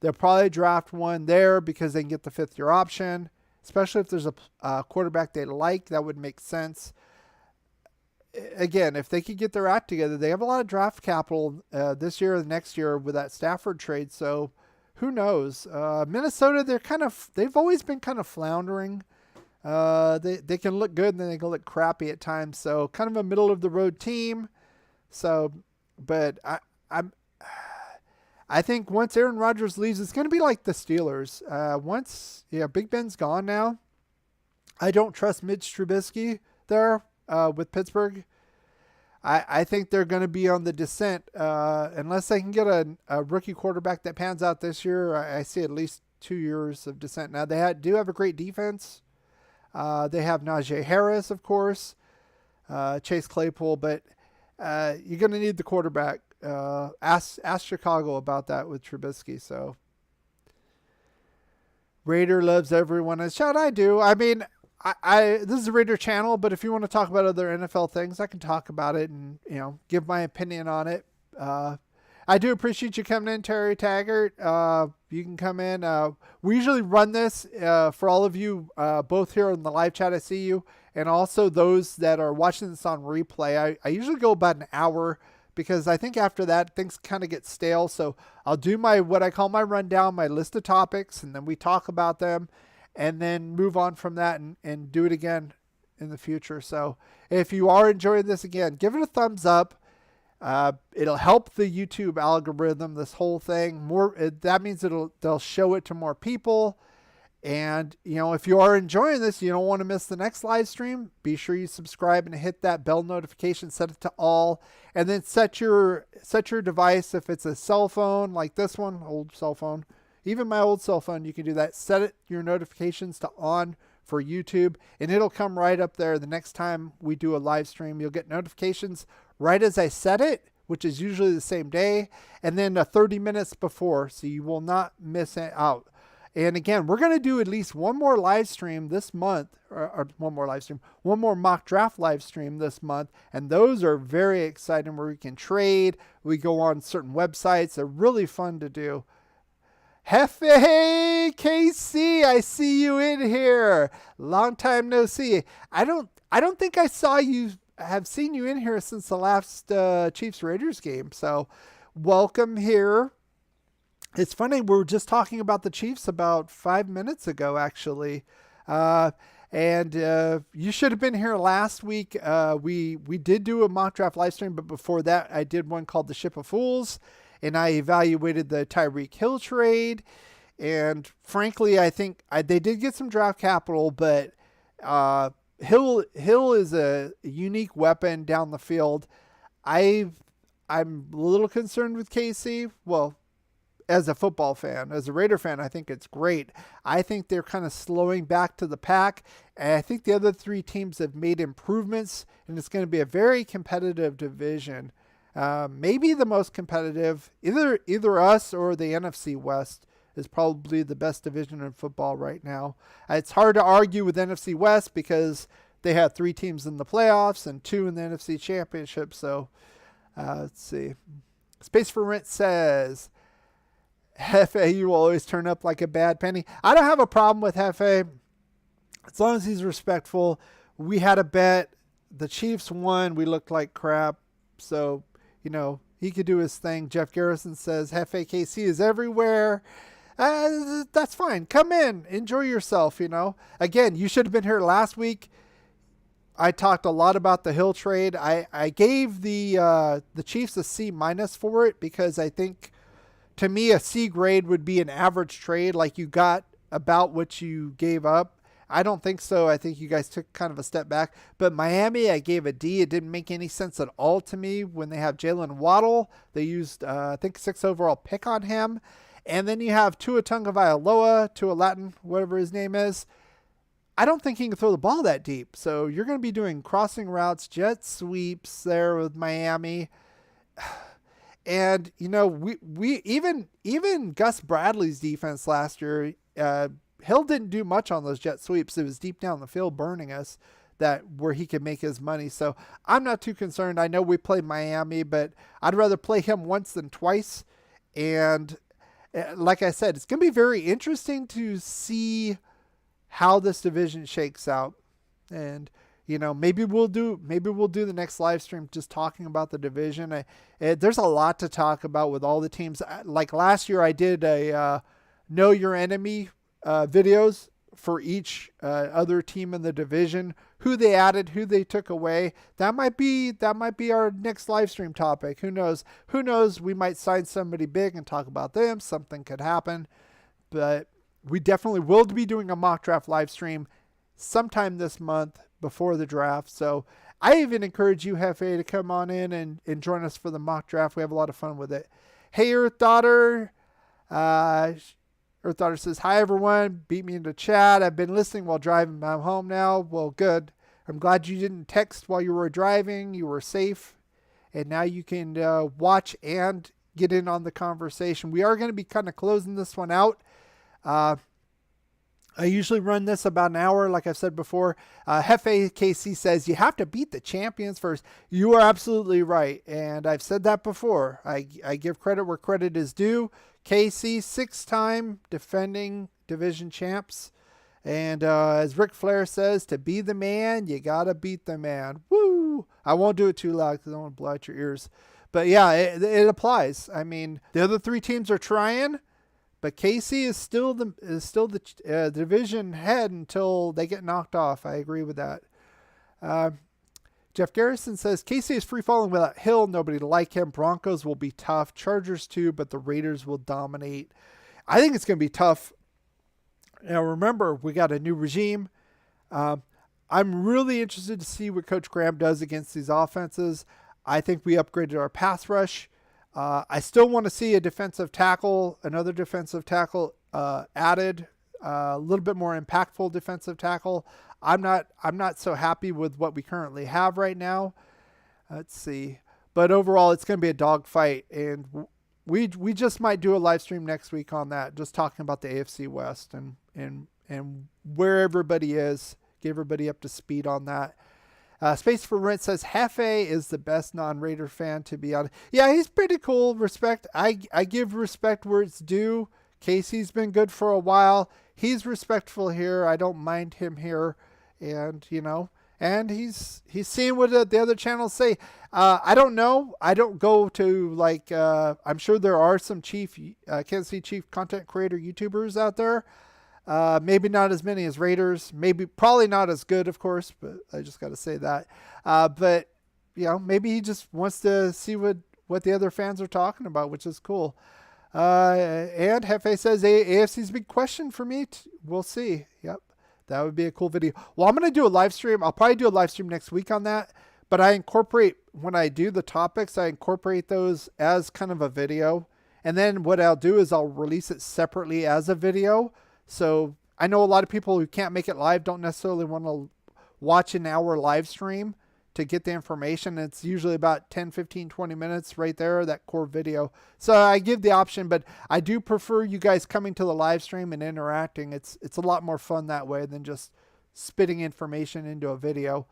they'll probably draft one there because they can get the 5th-year option. Especially if there's a quarterback they like, that would make sense. Again, if they could get their act together, they have a lot of draft capital this year and next year with that Stafford trade. So who knows? Minnesota, they've always been kind of floundering. They can look good and then they can look crappy at times. So kind of a middle of the road team. So, but I think once Aaron Rodgers leaves, it's going to be like the Steelers. Big Ben's gone now. I don't trust Mitch Trubisky there with Pittsburgh. I think they're going to be on the descent unless they can get a rookie quarterback that pans out this year. I see at least 2 years of descent. Now, they do have a great defense. They have Najee Harris, of course, Chase Claypool, but you're going to need the quarterback. Ask Chicago about that with Trubisky. So Raider loves everyone. And shout, I do. I mean, this is a Raider channel, but if you want to talk about other NFL things, I can talk about it and, give my opinion on it. I do appreciate you coming in, Terry Taggart. You can come in. We usually run this for all of you, both here in the live chat. I see you. And also those that are watching this on replay. I usually go about an hour because I think after that, things kind of get stale. So I'll do what I call my rundown, my list of topics, and then we talk about them and then move on from that and do it again in the future. So if you are enjoying this, again, give it a thumbs up. It'll help the YouTube algorithm, this whole thing. That means they'll show it to more people. And, if you are enjoying this, you don't want to miss the next live stream, be sure you subscribe and hit that bell notification, set it to all, and then set your device. If it's a cell phone like this one, old cell phone, even my old cell phone, you can do that. Set your notifications to on for YouTube, and it'll come right up there. The next time we do a live stream, you'll get notifications right as I set it, which is usually the same day, and then 30 minutes before, so you will not miss it out. And again, we're going to do at least one more live stream this month, or one more mock draft live stream this month. And those are very exciting where we can trade. We go on certain websites. They're really fun to do. Hey, KC, I see you in here. Long time no see. I don't think I have seen you in here since the last Chiefs Raiders game. So welcome here. It's funny, we were just talking about the Chiefs about 5 minutes ago, actually. And you should have been here last week. We did do a mock draft live stream, but before that, I did one called The Ship of Fools. and I evaluated the Tyreek Hill trade. And frankly, I think they did get some draft capital, but Hill is a unique weapon down the field. I'm a little concerned with KC. Well, as a football fan, as a Raider fan, I think it's great. I think they're kind of slowing back to the pack, and I think the other three teams have made improvements, and it's going to be a very competitive division. Maybe the most competitive. Either us or the NFC West is probably the best division in football right now. It's hard to argue with NFC West because they had 3 teams in the playoffs and 2 in the NFC Championship. So let's see. Space for Rent says, Hefe will always turn up like a bad penny. I don't have a problem with Hefe as long as he's respectful. We had a bet. The Chiefs won. We looked like crap. So, he could do his thing. Jeff Garrison says, Hefe KC is everywhere. That's fine. Come in. Enjoy yourself, Again, you should have been here last week. I talked a lot about the Hill trade. I gave the Chiefs a C- for it because I think, to me, a C grade would be an average trade. Like, you got about what you gave up. I don't think so. I think you guys took kind of a step back. But Miami, I gave a D. It didn't make any sense at all to me when they have Jalen Waddle. They used, I think, 6th overall pick on him. And then you have Tua Tagovailoa, Tua Latin, whatever his name is. I don't think he can throw the ball that deep. So you're going to be doing crossing routes, jet sweeps there with Miami. And, we even Gus Bradley's defense last year, Hill didn't do much on those jet sweeps. It was deep down the field burning us where he could make his money. So I'm not too concerned. I know we played Miami, but I'd rather play him once than twice. And like I said, it's going to be very interesting to see how this division shakes out. And, maybe we'll do the next live stream just talking about the division. There's a lot to talk about with all the teams. Like last year, I did a know your enemy videos for each other team in the division, who they added, who they took away. That might be our next live stream topic. Who knows? We might sign somebody big and talk about them. Something could happen, but we definitely will be doing a mock draft live stream sometime this month before the draft. So I even encourage you, Hefe, to come on in and join us for the mock draft. We have a lot of fun with it. Hey, Earth Daughter. Earth Daughter says, hi, everyone. Beat me into chat. I've been listening while driving. I'm home now. Well, good. I'm glad you didn't text while you were driving. You were safe. And now you can watch and get in on the conversation. We are going to be kind of closing this one out. I usually run this about an hour, like I've said before. Hefe KC says, you have to beat the champions first. You are absolutely right. And I've said that before. I give credit where credit is due. KC, 6-time defending division champs. And as Ric Flair says, to be the man, you got to beat the man. Woo! I won't do it too loud because I don't want to blow out your ears. But yeah, it applies. I mean, the other 3 teams are trying. But KC is still the division head until they get knocked off. I agree with that. Jeff Garrison says, KC is free falling without Hill. Nobody to like him. Broncos will be tough. Chargers too, but the Raiders will dominate. I think it's going to be tough. Now remember, we got a new regime. I'm really interested to see what Coach Graham does against these offenses. I think we upgraded our pass rush. I still want to see another defensive tackle added, a little bit more impactful defensive tackle. I'm not so happy with what we currently have right now. Let's see. But overall, it's going to be a dogfight, and we just might do a live stream next week on that, just talking about the AFC West and where everybody is, get everybody up to speed on that. Space for Rent says, Hefe is the best non-Raider fan, to be honest. Yeah, he's pretty cool. Respect. I give respect where it's due. Casey's been good for a while. He's respectful here. I don't mind him here. And, and he's seeing what the other channels say. I don't know. I don't go to, I'm sure there are some Kansas City Chief content creator YouTubers out there. Maybe not as many as Raiders, probably not as good, of course, but I just got to say that. But maybe he just wants to see what what the other fans are talking about, which is cool. And Hefe says AFC's a big question for me. We'll see. Yep. That would be a cool video. Well, I'm going to do a live stream. I'll probably do a live stream next week on that. But I incorporate, when I do the topics, I incorporate those as kind of a video. And then what I'll do is I'll release it separately as a video. So I know a lot of people who can't make it live don't necessarily want to watch an hour live stream to get the information. It's usually about 10, 15, 20 minutes right there, that core video. So I give the option, but I do prefer you guys coming to the live stream and interacting. It's a lot more fun that way than just spitting information into a video.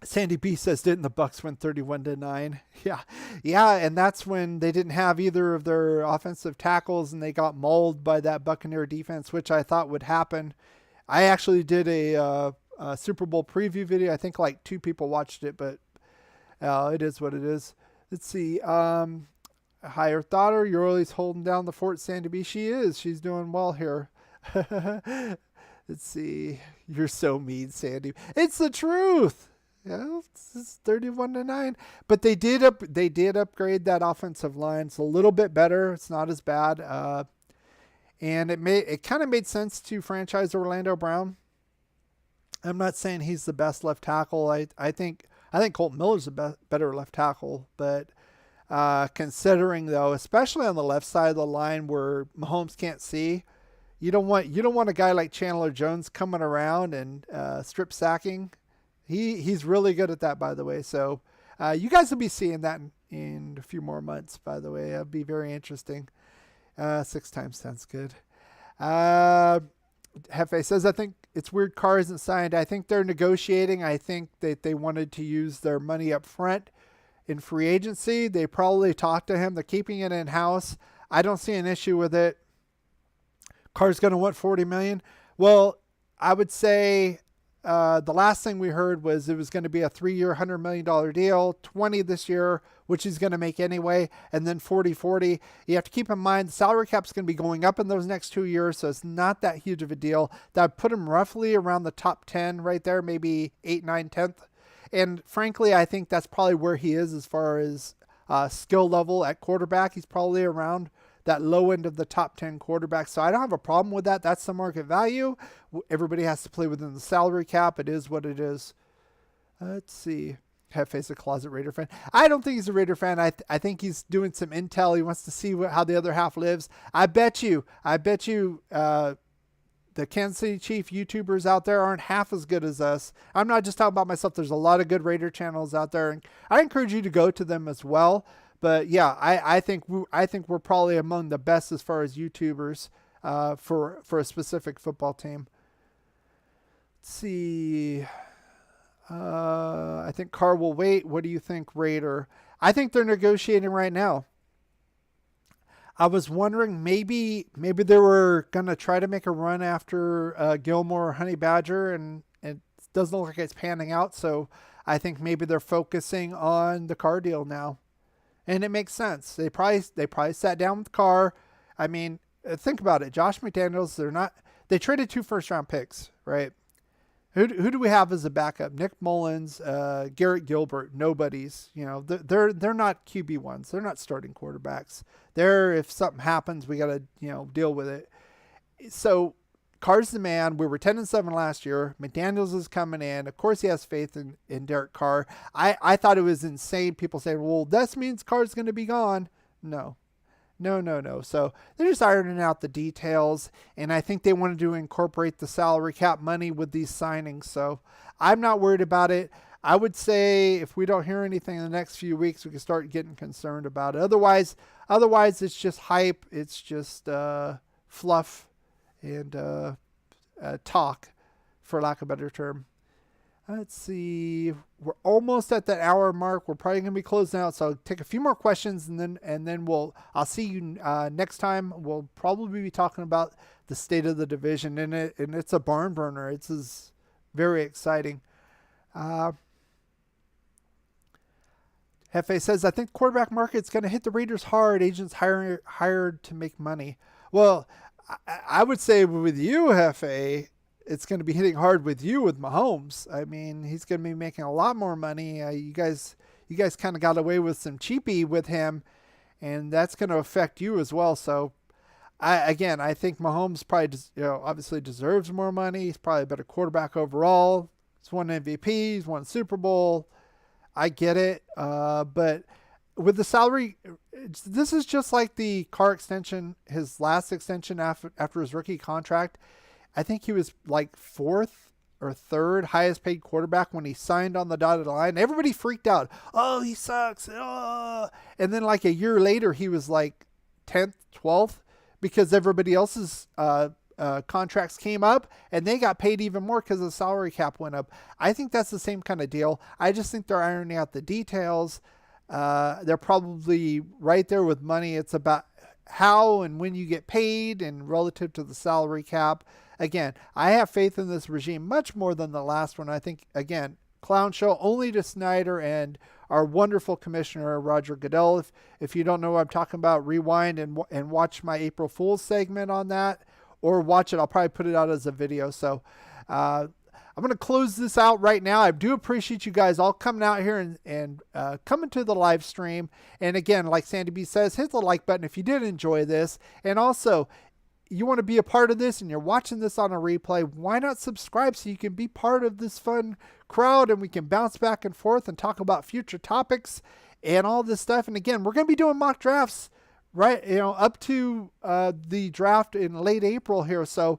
Sandy B says, didn't the Bucks win 31-9? Yeah. And that's when they didn't have either of their offensive tackles and they got mauled by that Buccaneer defense, which I thought would happen. I actually did a Super Bowl preview video. I think like 2 people watched it, but it is what it is. Let's see. Higher Daughter, you're always holding down the fort, Sandy B. She is. She's doing well here. Let's see. You're so mean, Sandy. It's the truth. Yeah, it's 31-9. But they did upgrade that offensive line. It's a little bit better. It's not as bad. And it kind of made sense to franchise Orlando Brown. I'm not saying he's the best left tackle. I think Colton Miller's a better left tackle, but considering though, especially on the left side of the line where Mahomes can't see, you don't want a guy like Chandler Jones coming around and strip sacking. He's really good at that, by the way. So you guys will be seeing that in a few more months, by the way. It'll be very interesting. 6 times sounds good. Hefe says, I think it's weird Carr isn't signed. I think they're negotiating. I think that they wanted to use their money up front in free agency. They probably talked to him. They're keeping it in-house. I don't see an issue with it. Carr's going to want $40 million. Well, I would say the last thing we heard was it was going to be a 3-year, $100 million deal, 20 this year, which he's going to make anyway, and then 40. You have to keep in mind the salary cap's going to be going up in those next 2 years, so it's not that huge of a deal. That would put him roughly around the top 10 right there, maybe 8, 9, 10th. And frankly, I think that's probably where he is as far as skill level at quarterback. He's probably around that low end of the top 10 quarterbacks. So I don't have a problem with that. That's the market value. Everybody has to play within the salary cap. It is what it is. Let's see. Hefe's a closet Raider fan. I don't think he's a Raider fan. I think he's doing some intel. He wants to see how the other half lives. I bet you the Kansas City Chief YouTubers out there aren't half as good as us. I'm not just talking about myself. There's a lot of good Raider channels out there, and I encourage you to go to them as well. But yeah, I think we're probably among the best as far as YouTubers for a specific football team. Let's see. I think Carr will wait. What do you think, Raider? I think they're negotiating right now. I was wondering maybe they were going to try to make a run after Gilmore or Honey Badger, and it doesn't look like it's panning out. So I think maybe they're focusing on the Carr deal now. And it makes sense. They probably sat down with Carr. I mean, think about it. Josh McDaniels, they traded 2 first-round picks, right? Who do we have as a backup? Nick Mullins, Garrett Gilbert, nobodies. You know, they're not QB1s. They're not starting quarterbacks. If something happens, we got to, deal with it. So Carr's the man. We were 10-7 last year. McDaniels is coming in. Of course, he has faith in Derek Carr. I thought it was insane. People saying, well, this means Carr's going to be gone. No. So they're just ironing out the details, and I think they wanted to incorporate the salary cap money with these signings. So I'm not worried about it. I would say if we don't hear anything in the next few weeks, we can start getting concerned about it. Otherwise it's just hype. It's just fluff and talk, for lack of a better term. Let's see. We're almost at that hour mark. We're probably going to be closing out. So I'll take a few more questions and then I'll see you next time. We'll probably be talking about the state of the division, and it's a barn burner. It's very exciting. Hefe says, I think quarterback market's going to hit the Raiders hard. Agents hired to make money. Well, I would say with you, Hefe, it's going to be hitting hard with Mahomes. I mean, he's going to be making a lot more money. You guys you guys kind of got away with some cheapy with him, and that's going to affect you as well. So, I think Mahomes probably, obviously deserves more money. He's probably a better quarterback overall. He's won MVP. He's won Super Bowl. I get it. But with the salary, this is just like the Carr extension, his last extension after his rookie contract. I think he was like 4th or 3rd highest paid quarterback when he signed on the dotted line. Everybody freaked out. Oh, he sucks. Oh. And then like a year later, he was like 10th, 12th because everybody else's contracts came up and they got paid even more because the salary cap went up. I think that's the same kind of deal. I just think they're ironing out the details. They're probably right there with money. It's about how and when you get paid and relative to the salary cap. Again, I have faith in this regime much more than the last one. I think, again, clown show only to Snyder and our wonderful commissioner, Roger Goodell. If you don't know what I'm talking about, rewind and watch my April Fool's segment on that, or watch it. I'll probably put it out as a video. So I'm going to close this out right now. I do appreciate you guys all coming out here and coming to the live stream. And again, like Sandy B says, hit the like button if you did enjoy this. And also, you want to be a part of this and you're watching this on a replay, why not subscribe so you can be part of this fun crowd and we can bounce back and forth and talk about future topics and all this stuff. And again, we're going to be doing mock drafts, right? Up to the draft in late April here. So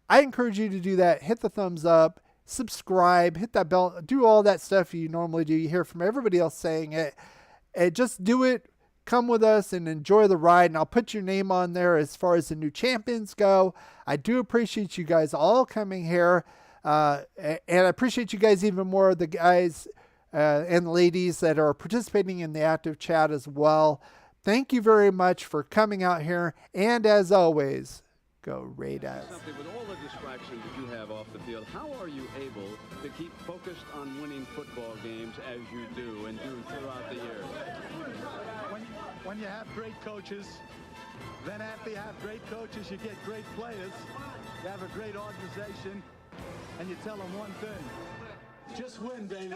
I encourage you to do that. Hit the thumbs up, subscribe, hit that bell, do all that stuff you normally do. You hear from everybody else saying it. And just do it. Come with us and enjoy the ride, and I'll put your name on there as far as the new champions go. I do appreciate you guys all coming here, and I appreciate you guys even more, the guys and ladies that are participating in the active chat as well. Thank you very much for coming out here, and as always, go Raiders. With all the distractions that you have off the field, how are you able to keep focused on winning football games as you do and do throughout the year? When you have great coaches, then after you have great coaches, you get great players. You have a great organization, and you tell them one thing: just win, baby.